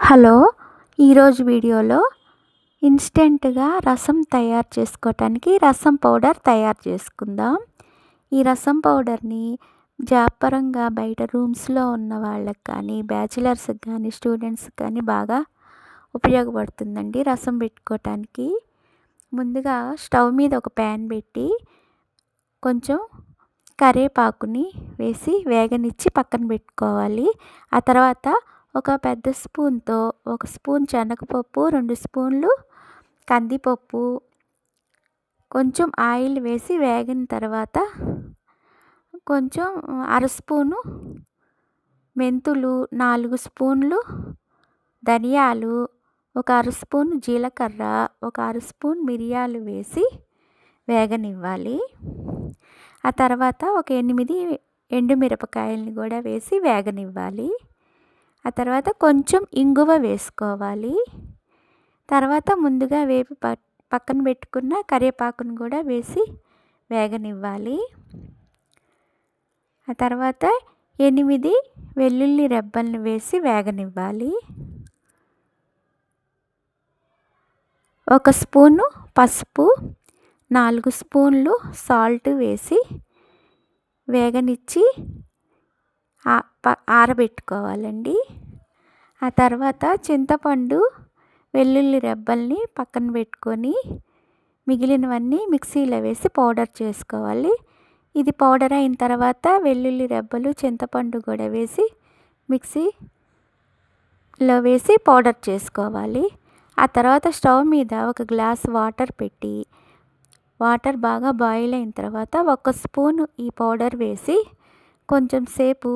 Hello, ఈరోజు వీడియోలో ఇన్స్టెంట్గా రసం తయారు చేసుకోవటానికి రసం పౌడర్ తయారు చేసుకుందాం. ఈ రసం పౌడర్ని జాబ్ బయట రూమ్స్లో ఉన్న వాళ్ళకి కానీ, బ్యాచిలర్స్కి కానీ, స్టూడెంట్స్కి కానీ బాగా ఉపయోగపడుతుందండి రసం పెట్టుకోవటానికి. ముందుగా స్టవ్ మీద ఒక ప్యాన్ పెట్టి కొంచెం కరివేపాకుని వేసి వేగనిచ్చి పక్కన పెట్టుకోవాలి. ఆ తర్వాత ఒక పెద్ద స్పూన్తో 1 స్పూన్ శనగపప్పు, 2 స్పూన్లు కందిపప్పు, కొంచెం ఆయిల్ వేసి వేగిన తర్వాత కొంచెం అర స్పూను మెంతులు, 4 స్పూన్లు ధనియాలు, ఒక అర స్పూన్ జీలకర్ర, ఒక అర స్పూన్ మిరియాలు వేసి వేగనివ్వాలి. ఆ తర్వాత ఒక 8 ఎండుమిరపకాయలని కూడా వేసి వేగనివ్వాలి. ఆ తర్వాత కొంచెం ఇంగువ వేసుకోవాలి. తర్వాత ముందుగా వేపి పక్కన పెట్టుకున్న కరివేపాకును కూడా వేసి వేగనివ్వాలి. ఆ తర్వాత 8 వెల్లుల్లి రెబ్బలను వేసి వేగనివ్వాలి. 1 స్పూను పసుపు, 4 స్పూన్లు సాల్ట్ వేసి వేగనిచ్చి ఆరబెట్టుకోవాలండి. ఆ తర్వాత చింతపండు, వెల్లుల్లి రెబ్బల్ని పక్కన పెట్టుకొని మిగిలినవన్నీ మిక్సీలో వేసి పౌడర్ చేసుకోవాలి. ఇది పౌడర్ అయిన తర్వాత వెల్లుల్లి రెబ్బలు, చింతపండు కూడా వేసి మిక్సీలో వేసి పౌడర్ చేసుకోవాలి. ఆ తర్వాత స్టవ్ మీద ఒక గ్లాస్ వాటర్ పెట్టి వాటర్ బాగా బాయిల్ అయిన తర్వాత 1 స్పూన్ ఈ పౌడర్ వేసి కొంచెం సేపు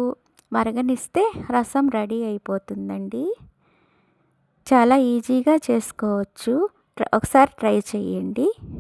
మరగనిస్తే రసం రెడీ అయిపోతుందండి. చాలా ఈజీగా చేసుకోవచ్చు. ఒకసారి ట్రై చేయండి.